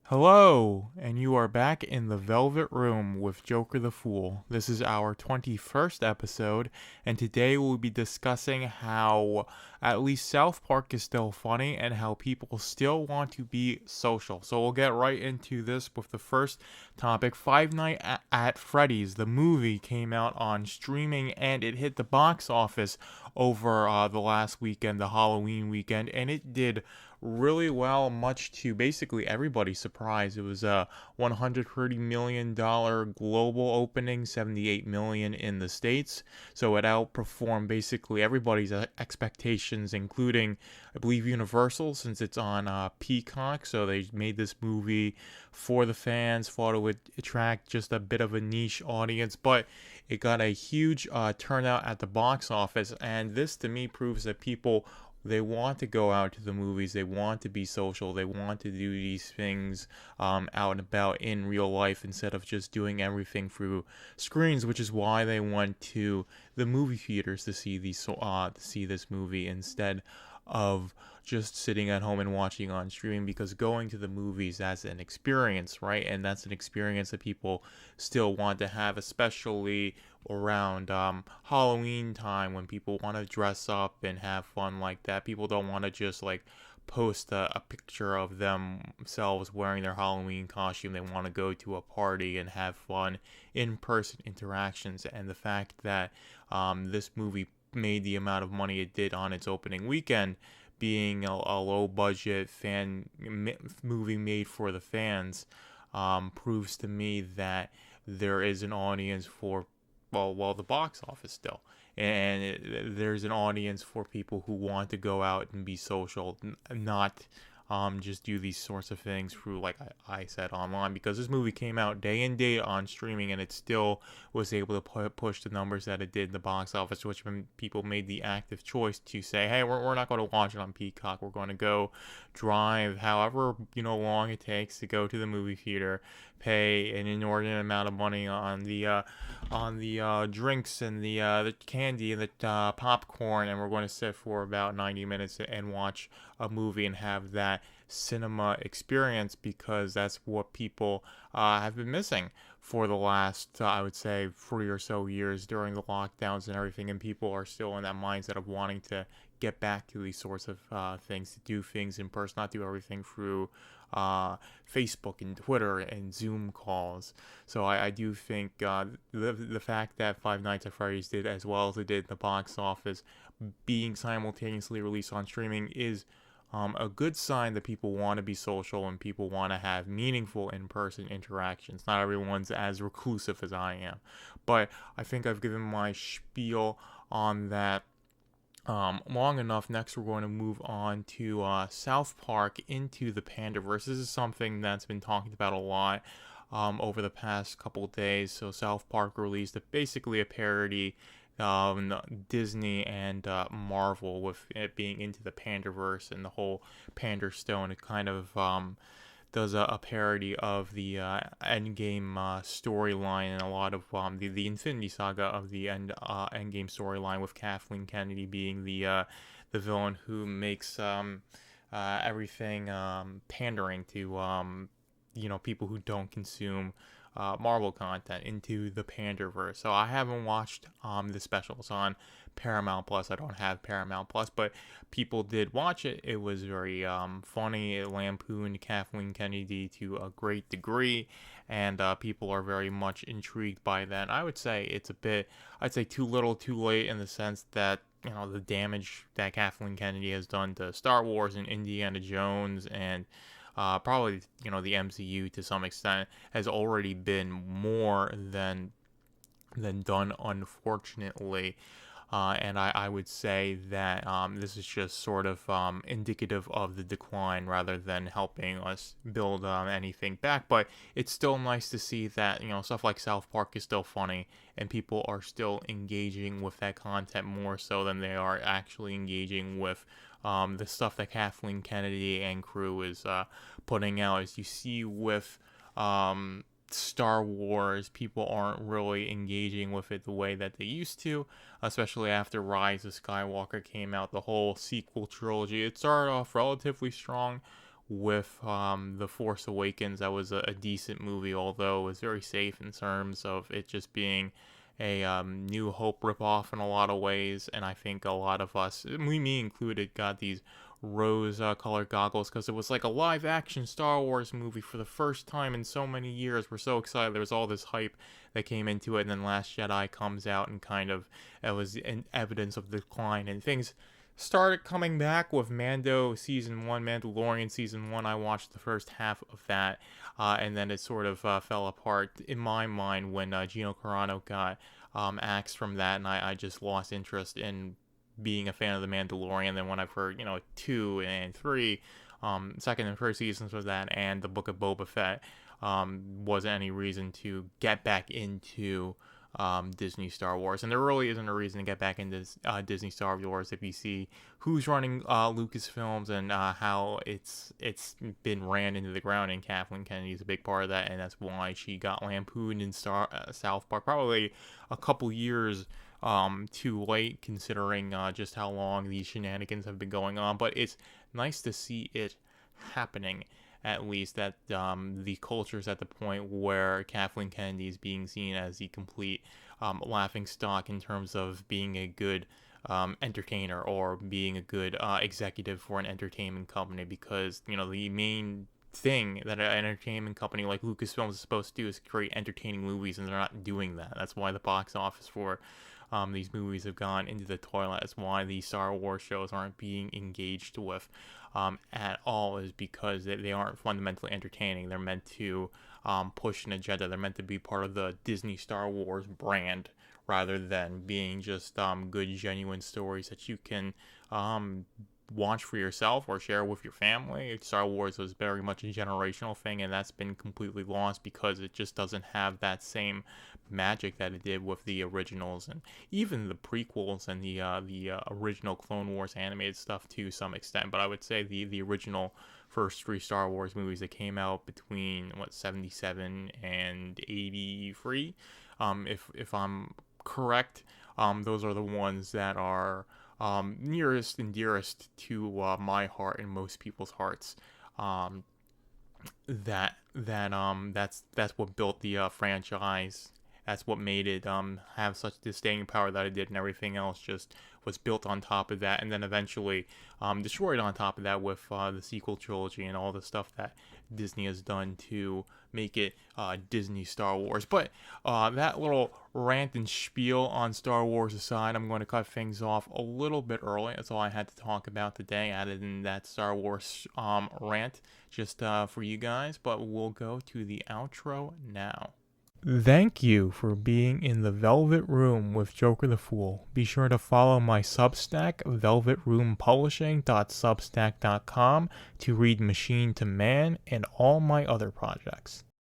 Hello, and you are back in the Velvet Room with Jokerthefool. This is our 21st episode, and today we'll be discussing how at least South Park is still funny and how people still want to be social. So we'll get right into this with the first topic. Five Nights at Freddy's, the movie, came out on streaming and it hit the box office over the last weekend, the Halloween weekend, and it did really well, much to basically everybody's surprise. It was a $130 million global opening, 78 million in the States. So it outperformed basically everybody's expectations, including, I believe, Universal, since it's on Peacock. So they made this movie for the fans, thought it would attract just a bit of a niche audience, but it got a huge turnout at the box office. And this to me proves that people, they want to go out to the movies, they want to be social, they want to do these things out and about in real life instead of just doing everything through screens, which is why they went to the movie theaters to see this movie instead of just sitting at home and watching on streaming, because going to the movies, as an experience, right? And that's an experience that people still want to have, especially around Halloween time, when people want to dress up and have fun like that. People don't want to just like post a picture of themselves wearing their Halloween costume. They want to go to a party and have fun, in-person interactions. And the fact that this movie made the amount of money it did on its opening weekend, being a low budget movie made for the fans, proves to me that there is an audience for, well, the box office still. And there's an audience for people who want to go out and be social, not just do these sorts of things through, like I said, online. Because this movie came out day and date on streaming, and it still was able to push the numbers that it did in the box office, which when people made the active choice to say, hey, we're not going to watch it on Peacock, we're going to go drive however long it takes to go to the movie theater, pay an inordinate amount of money on the drinks and the candy and the popcorn, and we're going to sit for about 90 minutes and watch a movie and have that cinema experience, because that's what people have been missing for the last, I would say, 3 or so years during the lockdowns and everything. And people are still in that mindset of wanting to get back to these sorts of things, to do things in person, not do everything through Facebook and Twitter and Zoom calls. So I do think the fact that Five Nights at Freddy's did as well as it did in the box office, being simultaneously released on streaming, is a good sign that people want to be social and people want to have meaningful in-person interactions. Not everyone's as reclusive as I am, but I think I've given my spiel on that long enough. Next, we're going to move on to South Park into the Panderverse. This is something that's been talked about a lot over the past couple days. So South Park released basically a parody Disney and Marvel, with it being into the Panderverse and the whole Pander Stone. It kind of does a parody of the Endgame storyline, and a lot of the Infinity Saga of the Endgame storyline, with Kathleen Kennedy being the villain who makes everything pandering to people who don't consume Marvel content into the Panderverse. So I haven't watched the specials on Paramount Plus. I don't have Paramount Plus, but people did watch it. It was very funny. It lampooned Kathleen Kennedy to a great degree, and people are very much intrigued by that. And I would say it's a bit, I'd say too little, too late, in the sense that the damage that Kathleen Kennedy has done to Star Wars and Indiana Jones and probably the MCU to some extent has already been more than done, unfortunately. And I would say that this is just sort of indicative of the decline rather than helping us build anything back. But it's still nice to see that stuff like South Park is still funny and people are still engaging with that content more so than they are actually engaging with the stuff that Kathleen Kennedy and crew is putting out. As you see with Star Wars, people aren't really engaging with it the way that they used to, especially after Rise of Skywalker came out, the whole sequel trilogy. It started off relatively strong with The Force Awakens. That was a decent movie, although it was very safe in terms of it just being a New Hope ripoff in a lot of ways. And I think a lot of us, me included, got these rose colored goggles because it was like a live action Star Wars movie for the first time in so many years. We're so excited. There was all this hype that came into it, and then Last Jedi comes out and kind of it was an evidence of decline, and things started coming back with Mando season 1, Mandalorian season 1. I watched the first half of that, and then it sort of fell apart in my mind when Gino Carano got axed from that, and I just lost interest in being a fan of the Mandalorian. Then when I've heard 2 and 3, second and first seasons of that, and the Book of Boba Fett, wasn't any reason to get back into Disney Star Wars, and there really isn't a reason to get back into Disney Star Wars if you see who's running Lucasfilms and how it's been ran into the ground. And Kathleen Kennedy is a big part of that, and that's why she got lampooned in South Park probably a couple years too late, considering just how long these shenanigans have been going on. But it's nice to see it happening. At least that the culture's at the point where Kathleen Kennedy is being seen as the complete laughing stock in terms of being a good entertainer or being a good executive for an entertainment company, because the main thing that an entertainment company like Lucasfilms is supposed to do is create entertaining movies, and they're not doing that. That's why the box office for these movies have gone into the toilet. That's why the Star Wars shows aren't being engaged with at all, is because they aren't fundamentally entertaining. They're meant to push an agenda. They're meant to be part of the Disney Star Wars brand, rather than being just good, genuine stories that you can watch for yourself or share with your family. Star Wars was very much a generational thing, and that's been completely lost because it just doesn't have that same magic that it did with the originals and even the prequels and the original Clone Wars animated stuff to some extent. But I would say the original first 3 Star Wars movies that came out between 77 and 83, if I'm correct, those are the ones that are nearest and dearest to my heart and most people's hearts. That's what built the franchise. That's what made it have such the staying power that it did, and everything else just was built on top of that, and then eventually destroyed on top of that with the sequel trilogy and all the stuff that Disney has done to make it Disney Star Wars. But that little rant and spiel on Star Wars aside, I'm going to cut things off a little bit early. That's all I had to talk about today, added in that Star Wars rant just for you guys. But we'll go to the outro now. Thank you for being in the Velvet Room with Jokerthefool. Be sure to follow my Substack, velvetroompublishing.substack.com, to read Machine to Man and all my other projects.